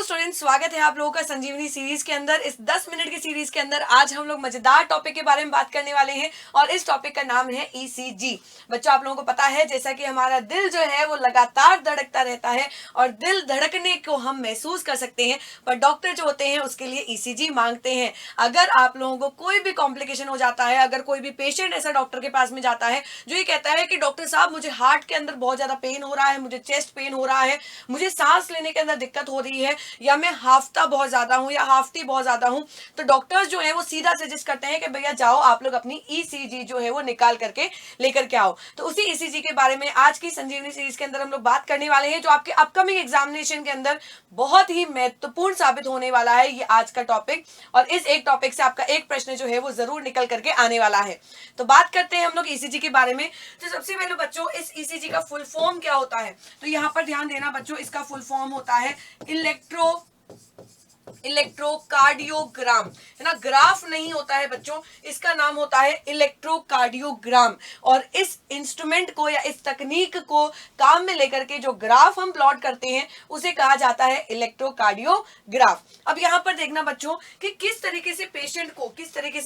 Students, स्वागत है आप लोगों का संजीवनी सीरीज के अंदर। इस 10 मिनट की सीरीज के अंदर आज हम लोग मजेदार टॉपिक के बारे में बात करने वाले हैं और इस टॉपिक का नाम है ईसीजी। बच्चों, आप लोगों को पता है जैसा कि हमारा दिल जो है वो लगातार धड़कता रहता है और दिल धड़कने को हम महसूस कर सकते हैं, पर डॉक्टर जो होते हैं उसके लिए ईसीजी मांगते हैं। अगर आप लोगों को कोई भी कॉम्प्लिकेशन हो जाता है, अगर कोई भी पेशेंट ऐसा डॉक्टर के पास में जाता है जो ये कहता है कि डॉक्टर साहब मुझे हार्ट के अंदर बहुत ज्यादा पेन हो रहा है, मुझे चेस्ट पेन हो रहा है, मुझे सांस लेने के अंदर दिक्कत हो रही है, या मैं हाफता बहुत ज्यादा हूं या हाफती बहुत ज्यादा हूं, तो डॉक्टर्स जो है वो सीधा सजेस्ट करते हैं कि भैया जाओ आप लोग अपनी ईसीजी जो है वो निकाल करके लेकर के आओ। तो उसी ईसीजी के बारे में आज की संजीवनी सीरीज के अंदर हम लोग बात करने वाले हैं, जो आपके अपकमिंग एग्जामिनेशन के अंदर बहुत ही महत्वपूर्ण साबित होने वाला है ये आज का टॉपिक। और इस एक टॉपिक से आपका एक प्रश्न जो है वो जरूर निकल करके आने वाला है। तो बात करते हैं हम लोग ईसीजी के बारे में। तो सबसे पहले बच्चों, इस ईसीजी का फुल फॉर्म क्या होता है, तो यहाँ पर ध्यान देना बच्चों, इसका फुल फॉर्म होता है इलेक्ट्रोकार्डियोग्राम, है ना। ग्राफ नहीं होता है बच्चों, इसका नाम होता है इलेक्ट्रोकार्डियोग्राम। और इस इंस्ट्रूमेंट को या इस तकनीक को काम में लेकर के जो ग्राफ हम प्लॉट करते हैं उसे कहा जाता है इलेक्ट्रोकार्डियोग्राफ। अब यहाँ पर देखना बच्चों कि किस तरीके से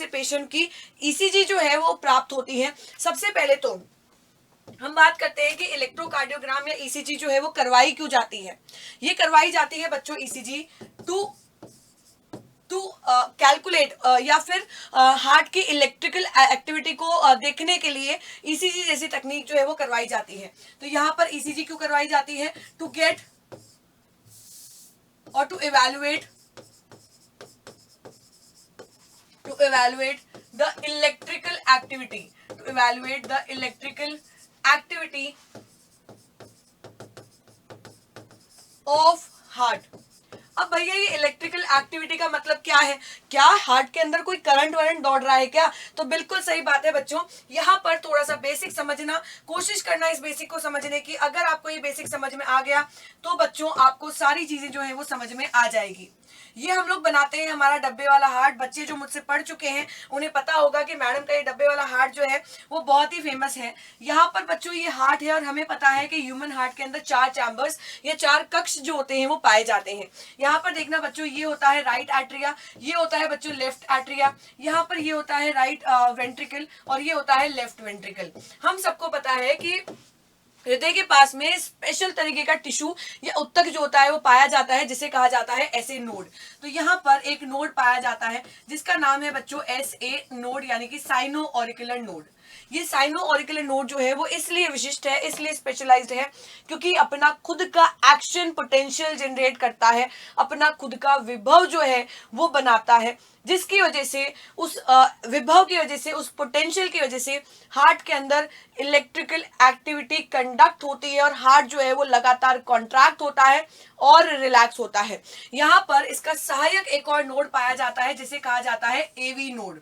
पेशेंट की ईसीजी जो है वो प्राप्त होती है। सबसे पहले तो हम बात करते हैं कि इलेक्ट्रोकार्डियोग्राम या ईसीजी जो है वो करवाई क्यों जाती है। ये करवाई जाती है बच्चों ईसीजी टू कैलकुलेट या फिर हार्ट की इलेक्ट्रिकल एक्टिविटी को देखने के लिए ईसीजी जैसी तकनीक जो है वो करवाई जाती है। तो यहाँ पर ईसीजी क्यों करवाई जाती है? टू गेट और to evaluate the electrical activity of heart. अब भैया ये इलेक्ट्रिकल एक्टिविटी का मतलब क्या है? क्या हार्ट के अंदर कोई करंट वरंट दौड़ रहा है क्या? तो बिल्कुल सही बात है बच्चों। यहाँ पर थोड़ा सा बेसिक समझना, कोशिश करना इस बेसिक को समझने की। अगर आपको ये बेसिक समझ में आ गया तो बच्चों आपको सारी चीजें जो है वो समझ में आ जाएगी। ये हम लोग बनाते हैं हमारा डब्बे वाला हार्ट। बच्चे जो मुझसे पढ़ चुके हैं उन्हें पता होगा कि मैडम का ये डब्बे वाला हार्ट जो है वो बहुत ही फेमस है। यहाँ पर बच्चों ये हार्ट है और हमें पता है कि ह्यूमन हार्ट के अंदर 4 चैम्बर्स या 4 कक्ष जो होते हैं वो पाए जाते हैं। यहाँ पर देखना बच्चों, ये होता है राइट एट्रिया, ये होता है बच्चों लेफ्ट एट्रिया, यहाँ पर ये होता है राइट वेंट्रिकल और ये होता है लेफ्ट वेंट्रिकल। हम सबको पता है कि हृदय के पास में स्पेशल तरीके का टिश्यू या उत्तक जो होता है वो पाया जाता है, जिसे कहा जाता है एसए नोड। तो यहाँ पर एक नोड पाया जाता है जिसका नाम है बच्चों एसए नोड, यानी कि साइनो ऑरिकुलर नोड। ये साइनो ऑरिकुलर नोड जो है वो इसलिए विशिष्ट है, इसलिए स्पेशलाइज्ड है क्योंकि अपना खुद का एक्शन पोटेंशियल जनरेट करता है, अपना खुद का विभव जो है वो बनाता है, जिसकी वजह से उस विभव की वजह से, उस पोटेंशियल की वजह से हार्ट के अंदर इलेक्ट्रिकल एक्टिविटी कंडक्ट होती है और हार्ट जो है वो लगातार कॉन्ट्रैक्ट होता है और रिलैक्स होता है। यहाँ पर इसका सहायक एक और नोड पाया जाता है जिसे कहा जाता है एवी नोड।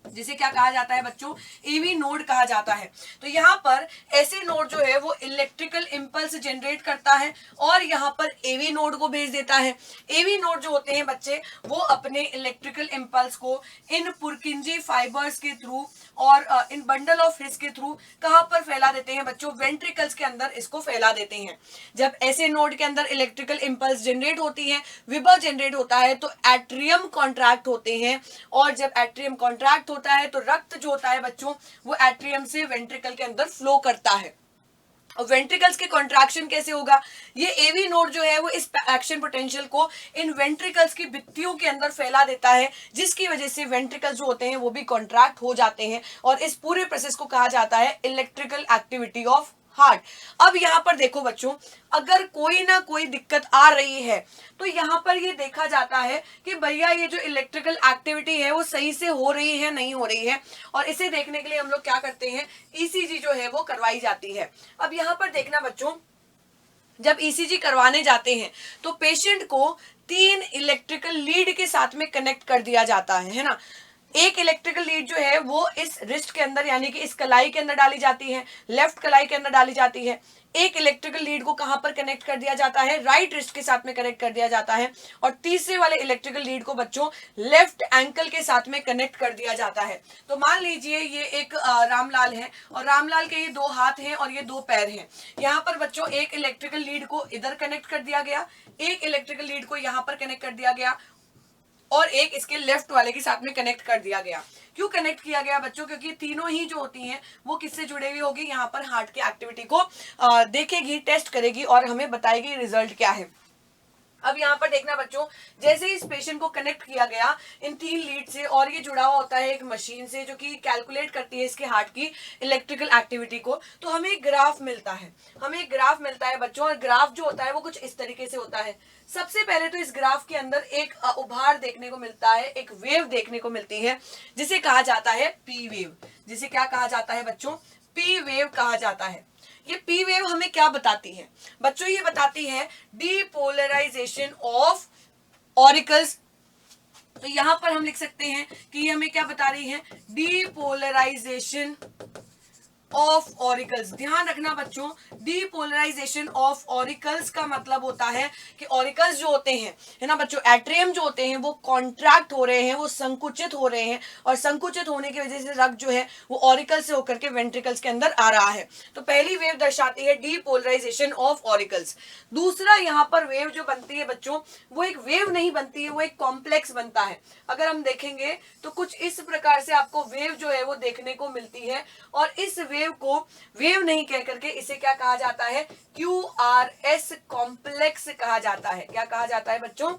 जिसे क्या कहा जाता है बच्चों? एवी नोड कहा जाता है। तो यहाँ पर ऐसे नोड जो है वो इलेक्ट्रिकल इंपल्स जनरेट करता है और यहाँ पर एवी नोड को भेज देता है। एवी नोड जो होते हैं बच्चे वो अपने इलेक्ट्रिकल इंपल्स को इन पुरकिंजी फाइबर्स के थ्रू और इन बंडल ऑफ हिस के थ्रू कहाँ पर फैला देते हैं बच्चों? वेंट्रिकल्स के अंदर इसको फैला देते हैं। जब ऐसे नोड के अंदर इलेक्ट्रिकल इंपल्स जनरेट होती है, विभव जनरेट होता है, तो एट्रियम कॉन्ट्रैक्ट होते हैं और जब एट्रियम कॉन्ट्रैक्ट होता है तो रक्त जो होता है बच्चों वो एट्रियम से वेंट्रिकल के अंदर फ्लो करता है। और वेंट्रिकल्स के कॉन्ट्रैक्शन कैसे होगा? ये एवी नोड जो है वो इस एक्शन पोटेंशियल को इन वेंट्रिकल्स की भित्तियों के अंदर फैला देता है, जिसकी वजह से वेंट्रिकल्स जो होते हैं वो भी कॉन्ट्रैक्ट हो जाते हैं और इस पूरे प्रोसेस को कहा जाता है इलेक्ट्रिकल एक्टिविटी ऑफ हार्ट। अब यहाँ पर देखो बच्चों, अगर कोई ना कोई दिक्कत आ रही है तो यहाँ पर ये देखा जाता है कि भैया ये जो इलेक्ट्रिकल एक्टिविटी है वो सही से हो रही है नहीं हो रही है, और इसे देखने के लिए हम लोग क्या करते हैं? ईसीजी जो है वो करवाई जाती है। अब यहाँ पर देखना बच्चों, जब ईसीजी करवाने जाते हैं तो पेशेंट को 3 इलेक्ट्रिकल लीड के साथ में कनेक्ट कर दिया जाता है ना। एक इलेक्ट्रिकल लीड जो है वो इस रिस्ट के अंदर यानी कि इस कलाई के अंदर डाली जाती है, लेफ्ट कलाई के अंदर डाली जाती है। एक इलेक्ट्रिकल लीड को कहां पर कनेक्ट कर दिया जाता है, राइट रिस्ट के साथ में कनेक्ट कर दिया जाता है। और तीसरे वाले इलेक्ट्रिकल लीड को बच्चों लेफ्ट एंकल के साथ में कनेक्ट कर दिया जाता है। तो मान लीजिए ये एक रामलाल है और रामलाल के ये 2 हाथ हैं और ये 2 पैर हैं। यहाँ पर बच्चों एक इलेक्ट्रिकल लीड को इधर कनेक्ट कर दिया गया, एक इलेक्ट्रिकल लीड को यहाँ पर कनेक्ट कर दिया गया और एक इसके लेफ्ट वाले के साथ में कनेक्ट कर दिया गया। क्यों कनेक्ट किया गया बच्चों? क्योंकि तीनों ही जो होती हैं वो किससे जुड़े हुई होगी, यहाँ पर हार्ट की एक्टिविटी को देखेगी, टेस्ट करेगी और हमें बताएगी रिजल्ट क्या है। अब यहाँ पर देखना बच्चों, जैसे इस पेशेंट को कनेक्ट किया गया इन 3 लीड से और ये जुड़ा हुआ होता है एक मशीन से जो कि कैलकुलेट करती है इसके हार्ट की इलेक्ट्रिकल एक्टिविटी को, तो हमें एक ग्राफ मिलता है। हमें एक ग्राफ मिलता है बच्चों और ग्राफ जो होता है वो कुछ इस तरीके से होता है। सबसे पहले तो इस ग्राफ के अंदर एक उभार देखने को मिलता है, एक वेव देखने को मिलती है जिसे कहा जाता है पी वेव। जिसे क्या कहा जाता है बच्चों? पी वेव कहा जाता है। ये पी वेव हमें क्या बताती है बच्चों? ये बताती है डीपोलराइजेशन ऑफ ऑरिकल्स। तो यहां पर हम लिख सकते हैं कि ये हमें क्या बता रही है, डीपोलराइजेशन ऑफ ऑरिकल्स। ध्यान रखना बच्चों, डीपोलराइजेशन ऑफ ऑरिकल्स का मतलब होता है कि ऑरिकल्स जो होते हैं है ना बच्चों, एट्रियम जो होते हैं वो कॉन्ट्रैक्ट हो रहे हैं, वो संकुचित हो रहे हैं और संकुचित होने की वजह से रक्त जो है वो ऑरिकल से होकर के वेंट्रिकल्स के अंदर आ रहा है। तो पहली वेव दर्शाती है डीपोलराइजेशन ऑफ ऑरिकल्स। दूसरा यहाँ पर वेव जो बनती है बच्चों, वो एक वेव नहीं बनती है, वो एक कॉम्प्लेक्स बनता है। अगर हम देखेंगे तो कुछ इस प्रकार से आपको वेव जो है वो देखने को मिलती है और इस वेव को वेव नहीं कह करके इसे क्या कहा जाता है, QRS कॉम्प्लेक्स कहा जाता है। क्या कहा जाता है बच्चों?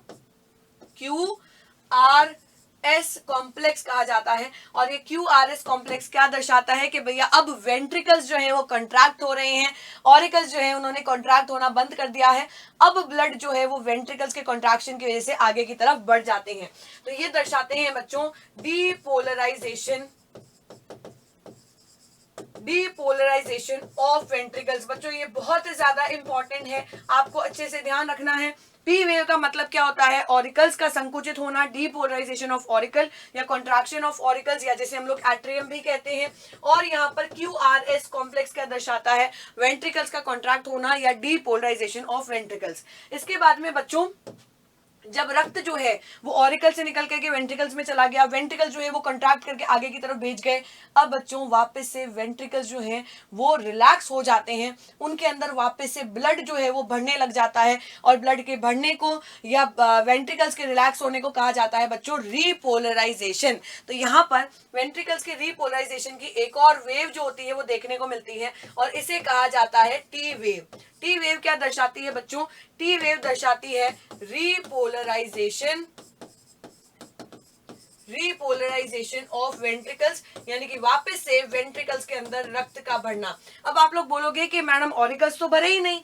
QRS कॉम्प्लेक्स कहा जाता है। और ये QRS कॉम्प्लेक्स क्या दर्शाता है कि भैया अब वेंट्रिकल्स जो है वो कंट्रैक्ट हो रहे हैं, ऑरिकल्स जो है उन्होंने कंट्रैक्ट होना बंद कर दिया है। अब ब्लड जो है वो वेंट्रिकल्स के कंट्रैक्शन की वजह से आगे की तरफ बढ़ जाते हैं। तो ये दर्शाते हैं बच्चों डीपोलराइजेशन ऑफ वेंट्रिकल्स। बच्चों ये बहुत ज्यादा इंपॉर्टेंट है, आपको अच्छे से ध्यान रखना है। पी वेव का मतलब क्या होता है? ऑरिकल्स का संकुचित होना, डीपोलराइजेशन ऑफ ऑरिकल या कॉन्ट्रैक्शन ऑफ ऑरिकल्स या जैसे हम लोग एट्रियम भी कहते हैं। और यहाँ पर QRS कॉम्प्लेक्स क्या दर्शाता है? वेंट्रिकल्स का कॉन्ट्रैक्ट होना या डीपोलराइजेशन ऑफ वेंट्रिकल्स। इसके बाद में बच्चों जब रक्त जो है वो ऑरिकल से निकल करके वेंट्रिकल्स में चला गया, वेंट्रिकल जो है वो कंट्रैक्ट करके आगे की तरफ भेज गए। अब बच्चों वापस से वेंट्रिकल्स जो हैं वो रिलैक्स हो जाते हैं, उनके अंदर वापस से ब्लड जो है वो बढ़ने लग जाता है और ब्लड के बढ़ने को या वेंट्रिकल्स के रिलैक्स होने को कहा जाता है बच्चों रीपोलराइजेशन। तो यहाँ पर वेंट्रिकल्स के रीपोलराइजेशन की एक और वेव जो होती है वो देखने को मिलती है और इसे कहा जाता है टी वेव। टी वेव क्या दर्शाती है बच्चों? टी वेव दर्शाती है रीपोलराइजेशन ऑफ वेंट्रिकल्स, यानी कि वापस से वेंट्रिकल्स के अंदर रक्त का बढ़ना। अब आप लोग बोलोगे कि मैडम ऑरिकल्स तो भरे ही नहीं,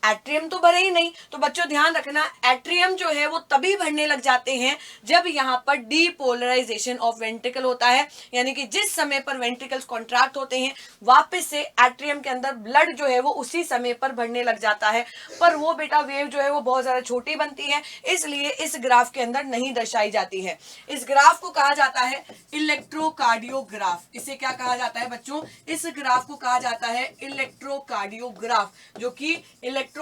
एट्रियम तो भरे ही नहीं। तो बच्चों ध्यान रखना, एट्रियम जो है वो तभी भरने लग जाते हैं जब यहाँ पर डीपोलराइजेशन ऑफ वेंट्रिकल होता है, यानी कि जिस समय पर वेंट्रिकल्स कॉन्ट्रैक्ट होते हैं वापस से एट्रियम के अंदर ब्लड जो है वो उसी समय पर बढ़ने लग जाता है। पर वो बेटा वेव जो है वो बहुत ज्यादा छोटी बनती है, इसलिए इस ग्राफ के अंदर नहीं दर्शाई जाती है। इस ग्राफ को कहा जाता है इलेक्ट्रोकार्डियोग्राफ। इसे क्या कहा जाता है बच्चों? इस ग्राफ को कहा जाता है इलेक्ट्रोकार्डियोग्राफ, जो कि इलेक्ट्रोकार्डियोग्राम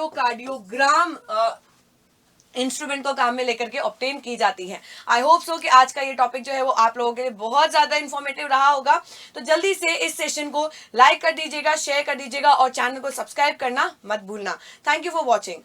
इंस्ट्रूमेंट को काम में लेकर के ऑब्टेन की जाती है। आई होप सो कि आज का ये टॉपिक जो है वो आप लोगों के लिए बहुत ज्यादा इंफॉर्मेटिव रहा होगा। तो जल्दी से इस सेशन को लाइक कर दीजिएगा, शेयर कर दीजिएगा और चैनल को सब्सक्राइब करना मत भूलना। Thank you for watching.